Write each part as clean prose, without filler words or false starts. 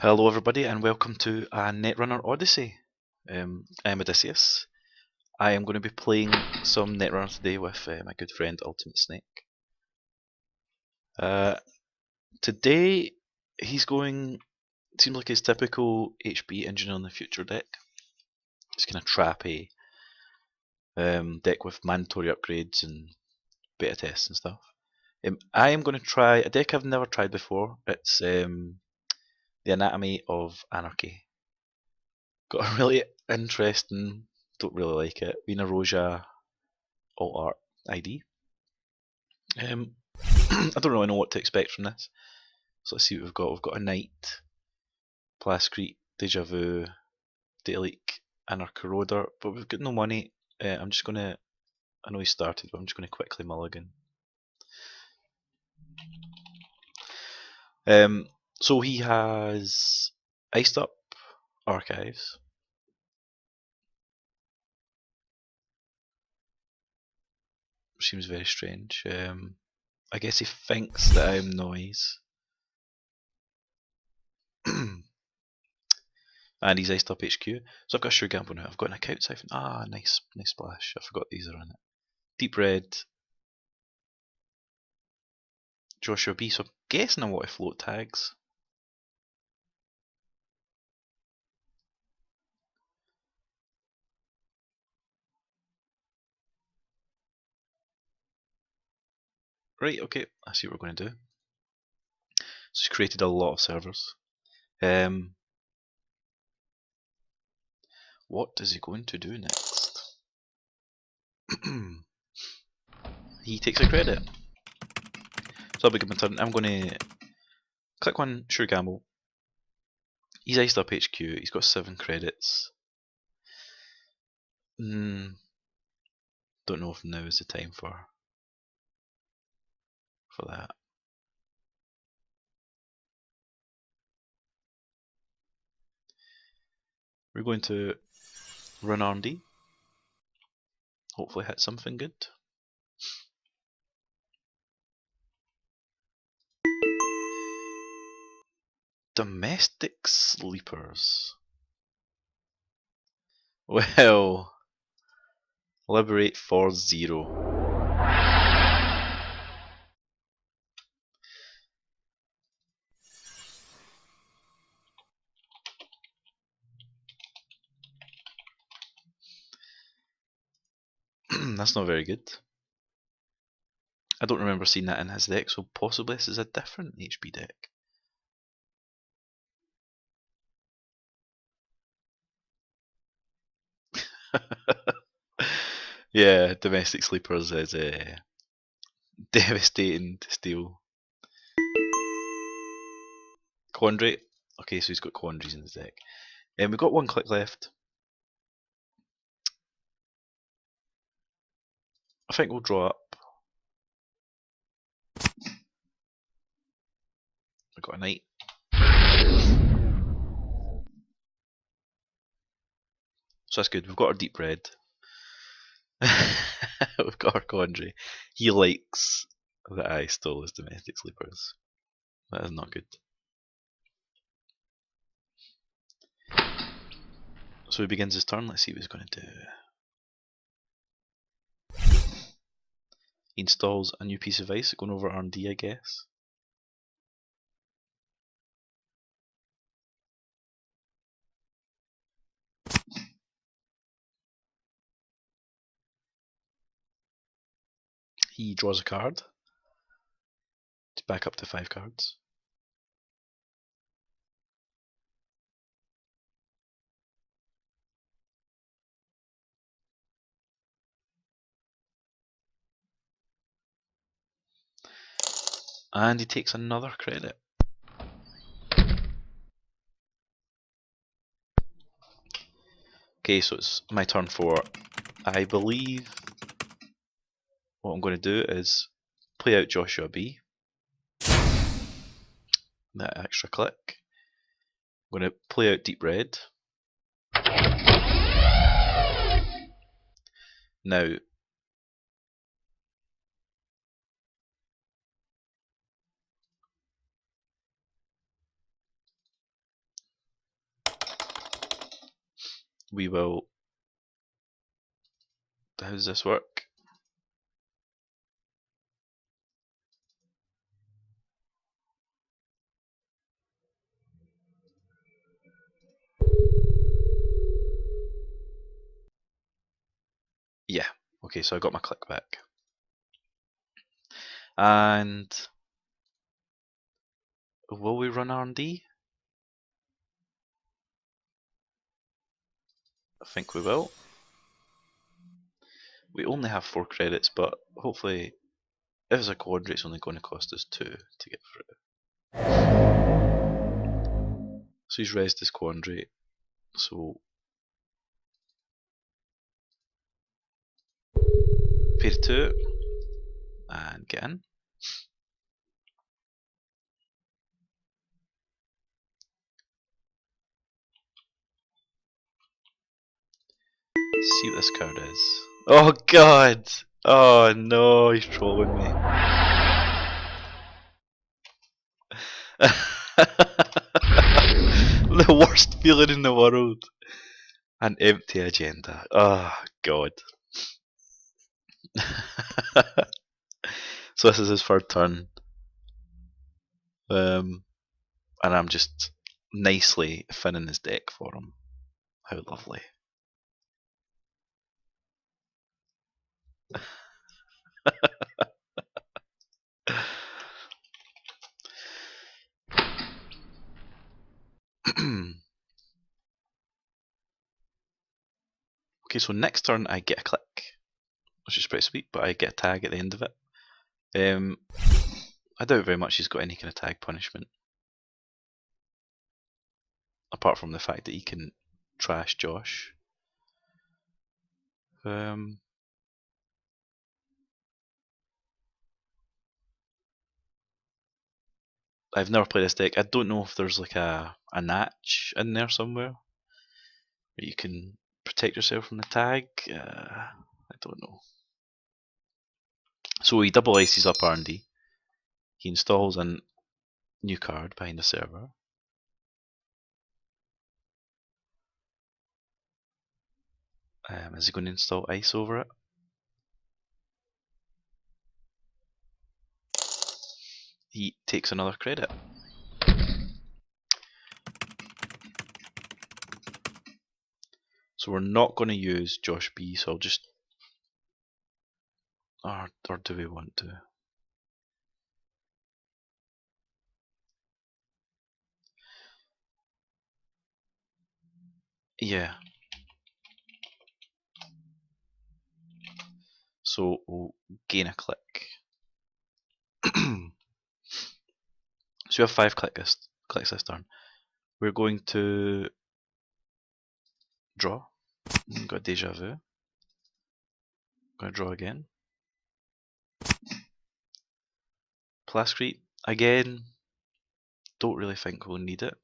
Hello everybody and welcome to a Netrunner Odyssey. I'm Odysseus. I am going to be playing some Netrunner today with my good friend Ultimate Snake. Today he's going, seems like his typical HP Engineer in the Future deck. It's kind of trappy deck with mandatory upgrades and beta tests and stuff. I am going to try a deck I've never tried before. It's the Anatomy of Anarchy. Got a really interesting, don't really like it, being a Roja alt art ID. I don't really know what to expect from this. So let's see what we've got. We've got a Knight, Plascrete, Deja Vu, Data Leak, and our Corroder, but we've got no money. I'm just gonna, I know he started, but I'm just gonna quickly mulligan. So he has iced up archives. Which seems very strange. I guess he thinks that I'm noise. And he's iced up HQ. So I've got a Sure Gamble now. I've got an account siphon. Ah, nice splash. I forgot these are in it. Deep red. Joshua B. So I'm guessing I want to float tags. Right, okay, I see what we're going to do. So he's created a lot of servers. What is he going to do next? He takes a credit. So I'll begin my turn. I'm going to click on Sure Gamble. He's iced up HQ. He's got 7 credits. Don't know if now is the time for that. We're going to run R&D. Hopefully hit something good. Domestic sleepers. Well, liberate for 0. That's not very good. I don't remember seeing that in his deck, so possibly this is a different HP deck. Yeah, domestic sleepers is devastating to steal. Quandary. Okay, so he's got quandaries in his deck. And we've got 1 click left. I think we'll draw up. We've got a knight. So that's good. We've got our deep red. We've got our quandary. He likes that I stole his domestic sleepers. That is not good. So he begins his turn. Let's see what he's going to do. He installs a new piece of ice, going over R&D, I guess. He draws a card to back up to 5 cards. And he takes another credit. Okay, so it's my turn 4. I believe what I'm going to do is play out Joshua B. That extra click. I'm going to play out Deep Red. Now, we will. How does this work? Yeah. Okay, so I got my click back. And will we run R&D? I think we will. We only have 4 credits, but hopefully, if it's a quadri, it's only going to cost us 2 to get through. So he's raised his quandary. So pay 2 and get in. See what this card is. Oh god! Oh no, he's trolling me. The worst feeling in the world. An empty agenda. Oh god. So this is his third turn. And I'm just nicely thinning his deck for him. How lovely. Okay, so next turn I get a click, which is pretty sweet, but I get a tag at the end of it. I doubt very much he's got any kind of tag punishment. Apart from the fact that he can trash Josh. I've never played this deck. I don't know if there's like a natch in there somewhere where you can protect yourself from the tag. I don't know. So he double ices up R&D. He installs a new card behind the server. Is he going to install ice over it? He takes another credit. So we're not going to use Josh B, so I'll just... Or do we want to? Yeah. So we'll gain a click. So we have 5 clicks this turn. We're going to draw. Got deja vu. Gonna draw again. Plascrete again. Don't really think we'll need it.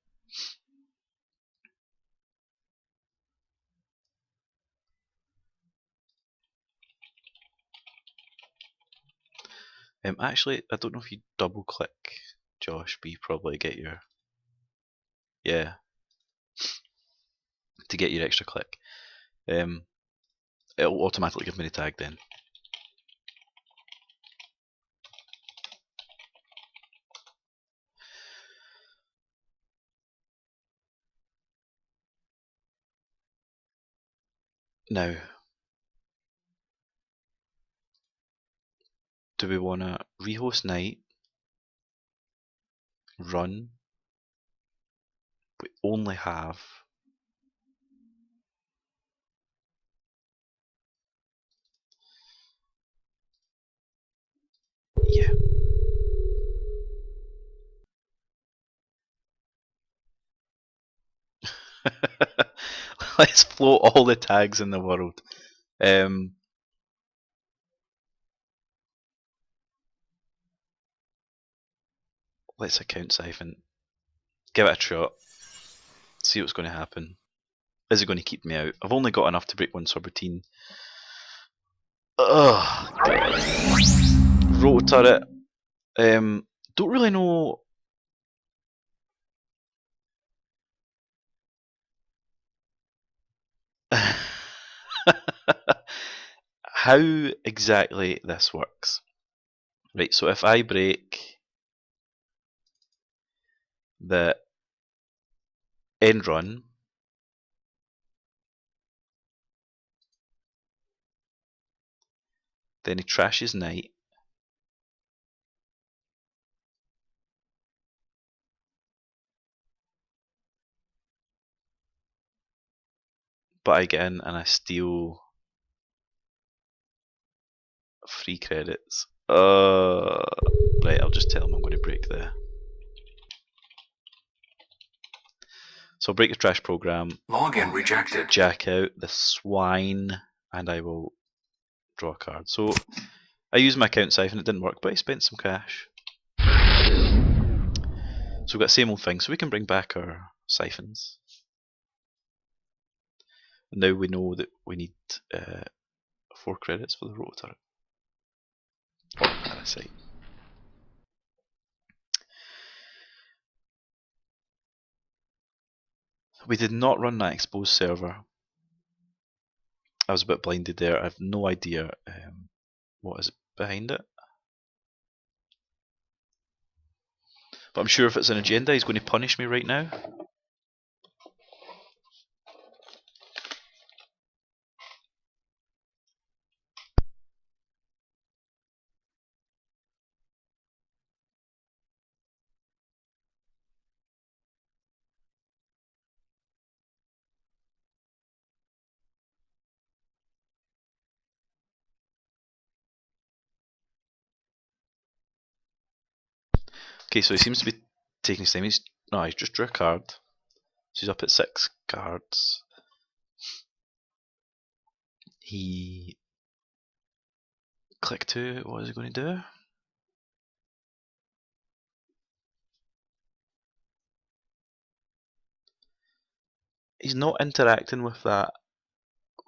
Actually, I don't know if you double click Josh, but you probably get your... Yeah. To get your extra click. It'll automatically give me the tag then. Now, do we want to rehost night, run? We only have... Yeah. Let's float all the tags in the world. Let's account siphon. Give it a shot. See what's going to happen. Is it going to keep me out? I've only got enough to break one subroutine. Ugh. Roto turret. Don't really know. How exactly this works. Right, so if I break the end run, then he trashes knight, but I get in and I steal 3 credits. Right, I'll just tell him I'm going to break the... So I'll break the trash program, Login rejected. jack out the swine, and I will draw a card. So I used my account siphon, it didn't work, but I spent some cash. So we've got the same old thing, so we can bring back our siphons. And now we know that we need 4 credits for the rotor turret. Or parasite. We did not run that exposed server. I was a bit blinded there. I have no idea what is behind it. But I'm sure if it's an agenda, he's going to punish me right now. Okay, so he seems to be taking his time. He's just drew a card. So he's up at 6 cards. He click 2. What is he going to do? He's not interacting with that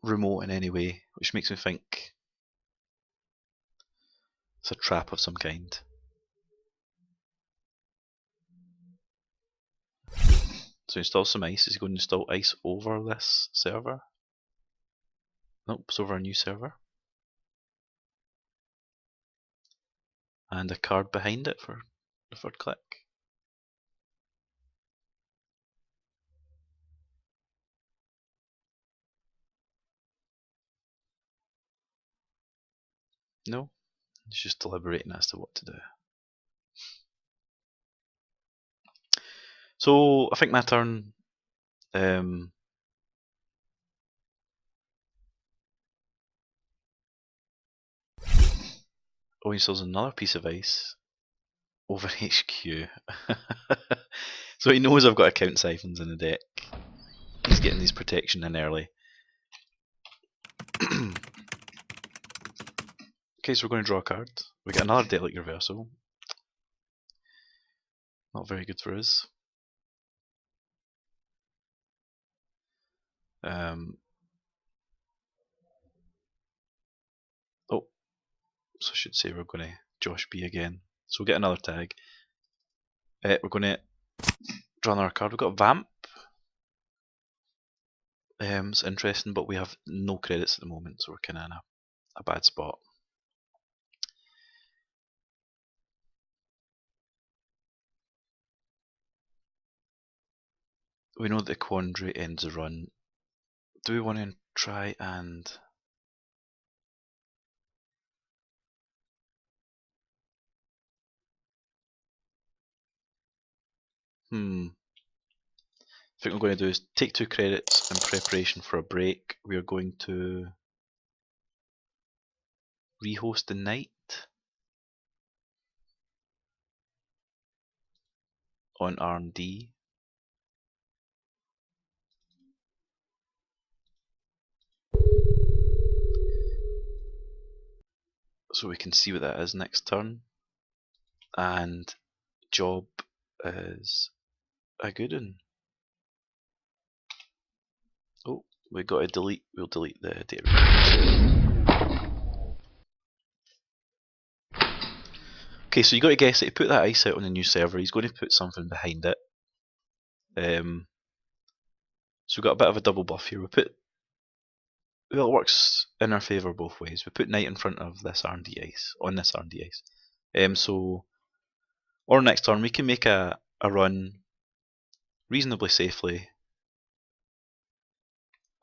remote in any way, which makes me think it's a trap of some kind. So install some ice. Is he going to install ice over this server? Nope, it's over a new server. And a card behind it for the third click. No, he's just deliberating as to what to do. So I think my turn. Oh, he installs another piece of ice over HQ. So he knows I've got account siphons in the deck. He's getting these protection in early. Okay, so we're going to draw a card. We get another Delic Reversal. Not very good for us. Oh, so I should say we're going to Josh B again. So we'll get another tag. We're going to draw another card. We've got Vamp. It's interesting, but we have no credits at the moment, so we're kind of in a bad spot. We know that the quandary ends the run. Do we want to try and... I think what we're going to do is take 2 credits in preparation for a break. We are going to rehost the night on R&D. So we can see what that is next turn. And job is a good one. Oh, we got to delete. We'll delete the data. Okay, so you got to guess it. He put that ice out on the new server. He's going to put something behind it. So we've got a bit of a double buff here. We put Well, it works in our favour both ways. We put knight in front of this R&D ice, on this R&D ice. So, or next turn, we can make a run reasonably safely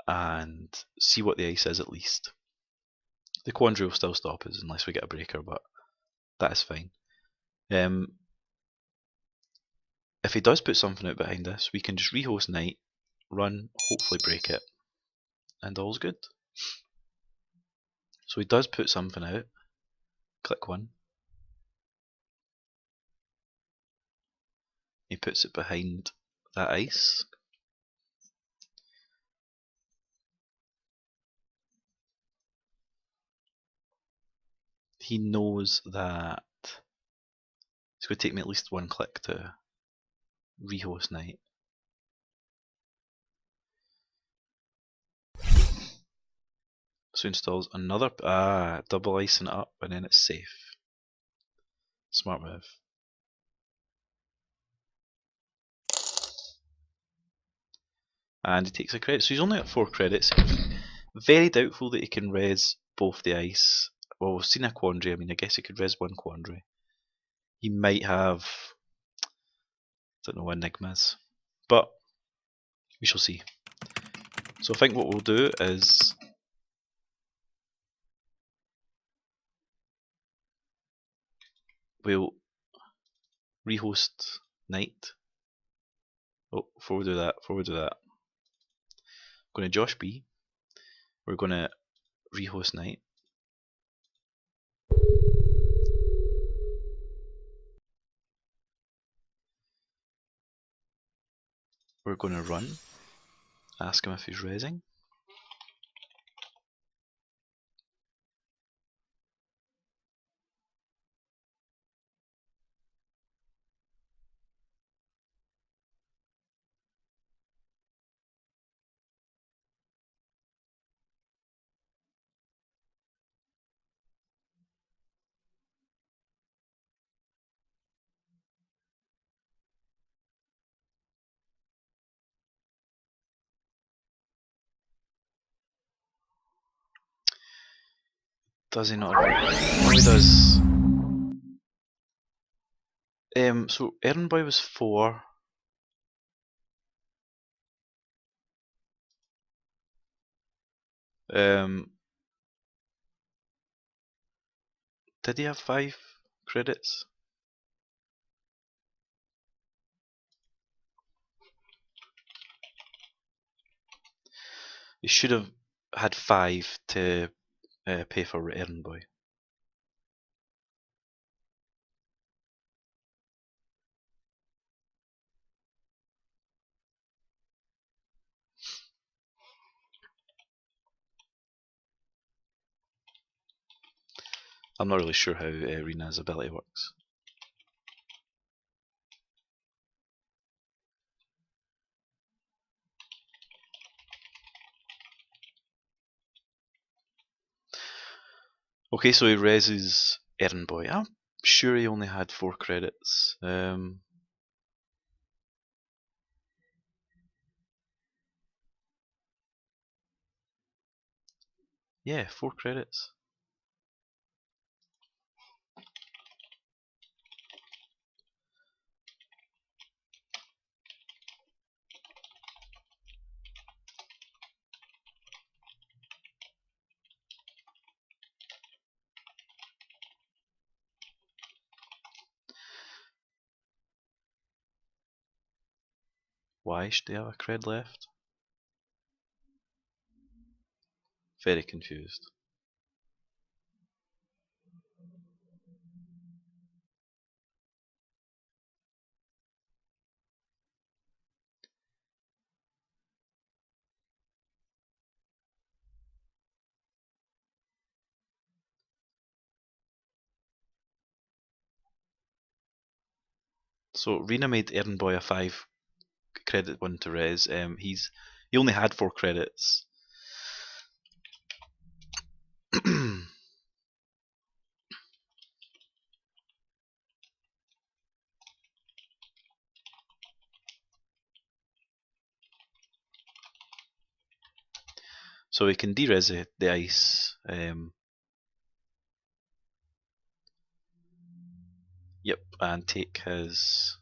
and see what the ice is at least. The quandary will still stop us unless we get a breaker, but that is fine. If he does put something out behind us, we can just rehost knight, run, hopefully break it, and all's good. So he does put something out. Click 1. He puts it behind that ice. He knows that it's going to take me at least one click to rehost knight. So installs another double icing it up, and then it's safe. Smart move. And he takes a credit, so he's only at 4 credits. Very doubtful that he can res both the ice. Well, we've seen a quandary. I mean, I guess he could res one quandary. He might have, don't know, enigmas, but we shall see. So I think what we'll do is we'll rehost knight. Oh, before we do that, I'm going to Josh B. We're going to rehost knight. We're going to run. Ask him if he's resing. Does he not? Oh, he does. So Errand Boy was 4. Did he have 5 credits? He should have had 5 to pay for Errand Boy. I'm not really sure how Reina's ability works. Okay, so he reses Errand Boy. I'm sure he only had 4 credits. Yeah, 4 credits. Why should they have a cred left? Very confused. So Reina made Errand Boy a 5 credit one to res. He only had 4 credits. So we can de-res the ice. Yep, and take his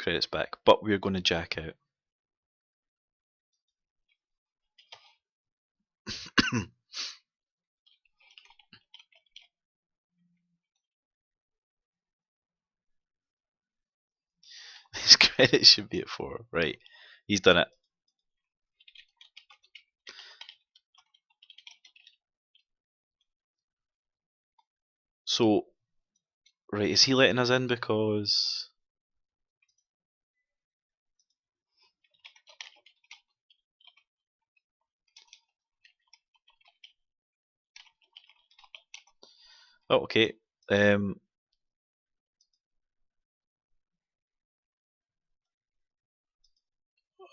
credits back. But we're going to jack out. His credits should be at 4. Right, he's done it. So, right, is he letting us in because... Oh, okay.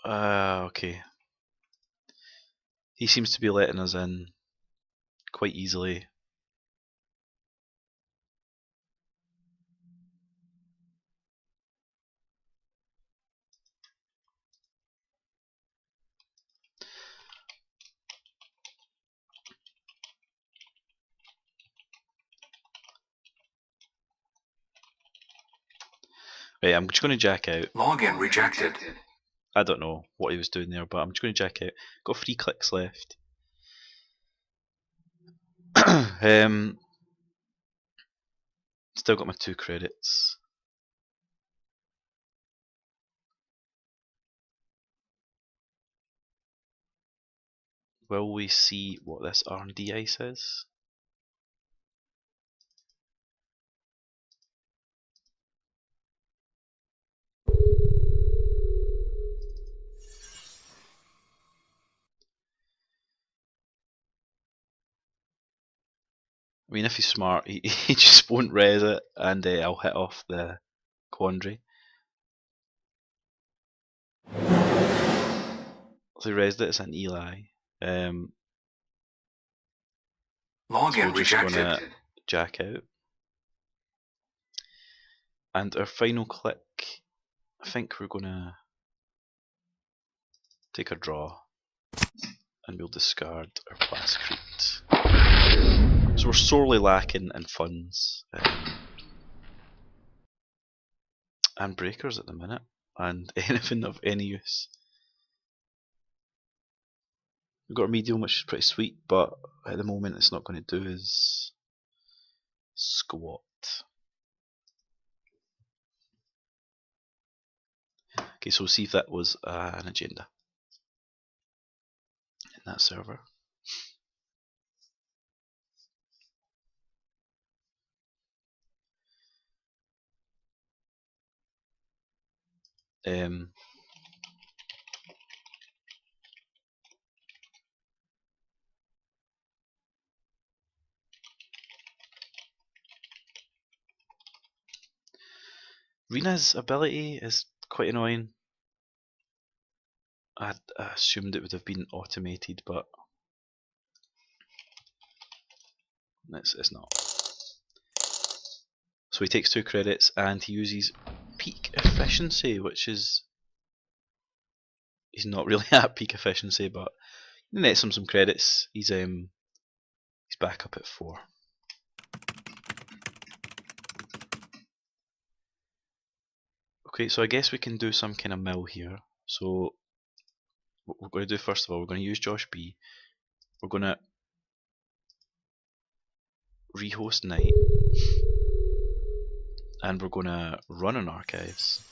Okay. He seems to be letting us in quite easily. Right, I'm just going to jack out. Login rejected. I don't know what he was doing there, but I'm just going to jack out. Got 3 clicks left. Still got my 2 credits. Will we see what this R&D ice is? I mean, if he's smart, he just won't res it, and I'll hit off the quandary. So he resed it, it's an Eli. Login So we're just rejected. gonna jack out. And our final click, I think we're gonna take a draw, and we'll discard our Plascrete. So we're sorely lacking in funds and breakers at the minute, and anything of any use. We've got a medium, which is pretty sweet, but at the moment it's not going to do is squat. Okay, so we'll see if that was an agenda in that server. Reina's ability is quite annoying. I assumed it would have been automated, but it's not. So he takes 2 credits and he uses peak efficiency, which is... he's not really at peak efficiency, but he nets him some credits. He's back up at 4. Okay, so I guess we can do some kind of mill here. So what we're going to do first of all, we're going to use Josh B. We're going to rehost night, and we're going to run an archives.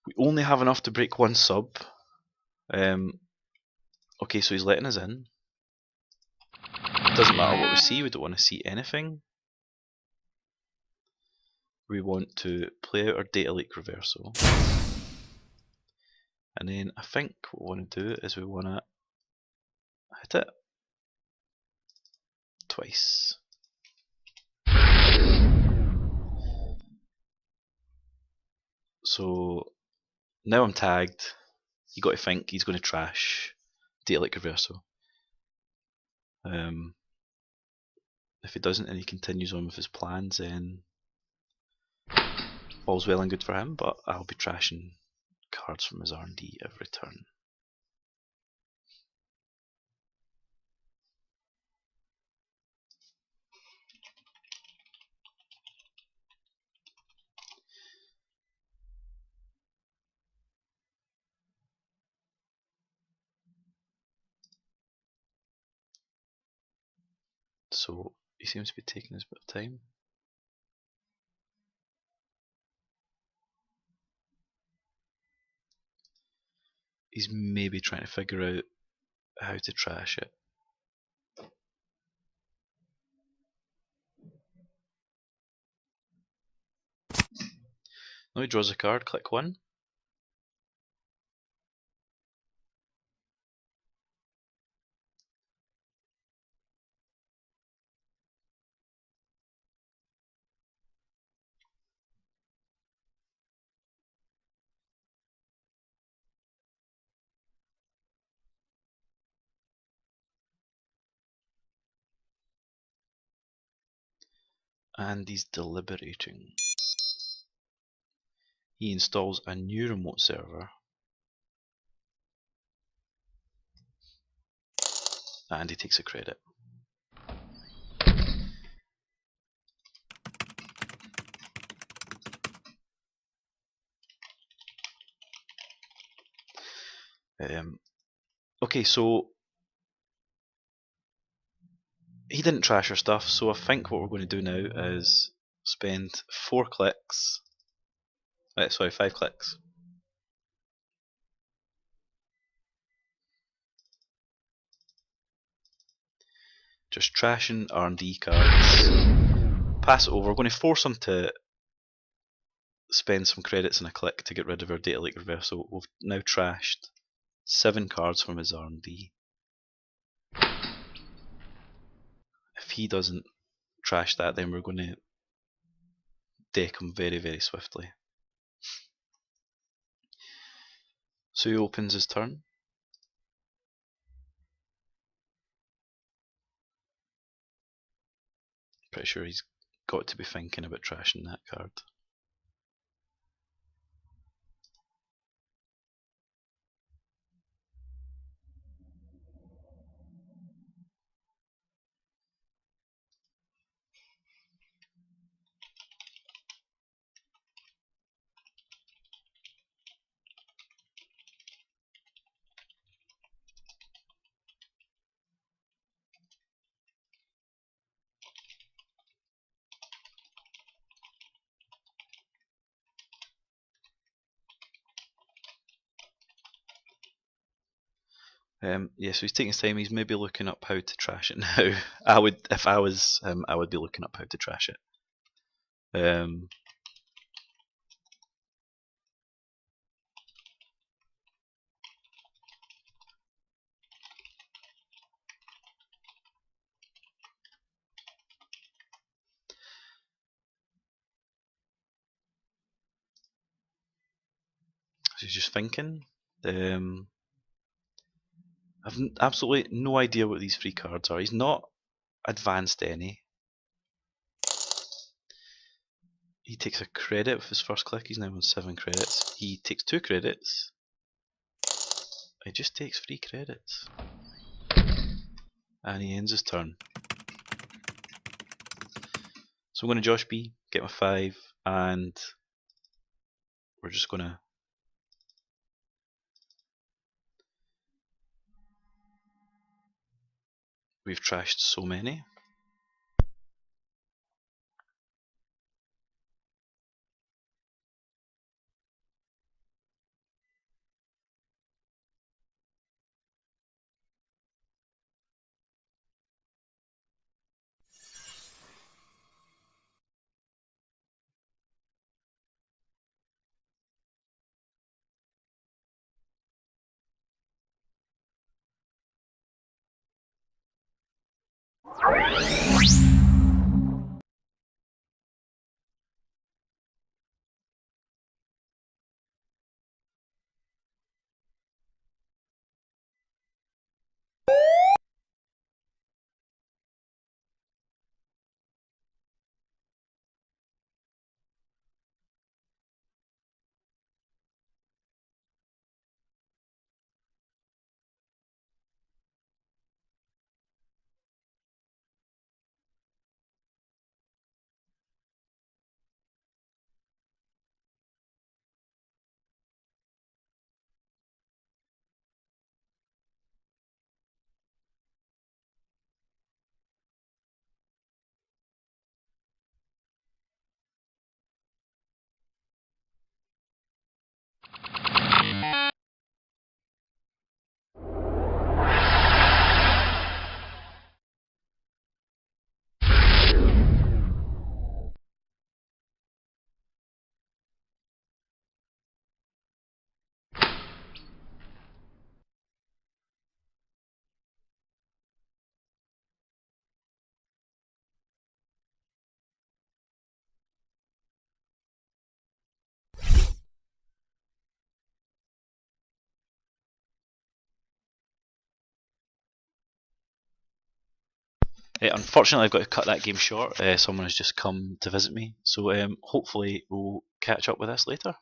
We only have enough to break 1 sub. Okay, so he's letting us in. It doesn't matter what we see, we don't want to see anything. We want to play out our data leak reversal. And then I think what we want to do is we want to hit it twice. So now I'm tagged. You got to think he's going to trash data leak reversal. If he doesn't and he continues on with his plans, then all's well and good for him, but I'll be trashing cards from his R&D every turn. So he seems to be taking his bit of time. He's maybe trying to figure out how to trash it. Now he draws a card, click 1. And he's deliberating. He installs a new remote server. And he takes a credit. Okay, so he didn't trash our stuff, so I think what we're going to do now is spend 4 clicks. Sorry, 5 clicks. Just trashing R&D cards. Pass it over. We're going to force him to spend some credits in a click to get rid of our data lake reversal. We've now trashed 7 cards from his R&D. If he doesn't trash that, then we're going to deck him very, very swiftly. So he opens his turn. Pretty sure he's got to be thinking about trashing that card. Yeah, so he's taking his time. He's maybe looking up how to trash it now. I would, if I was him, I would be looking up how to trash it. So he's just thinking. I've absolutely no idea what these 3 cards are. He's not advanced any. He takes a credit with his first click. He's now on 7 credits. He takes 2 credits. He just takes 3 credits. And he ends his turn. So I'm going to Josh B, get my 5, and we're just going to we've trashed so many. Unfortunately, I've got to cut that game short. Someone has just come to visit me, so hopefully we'll catch up with this later.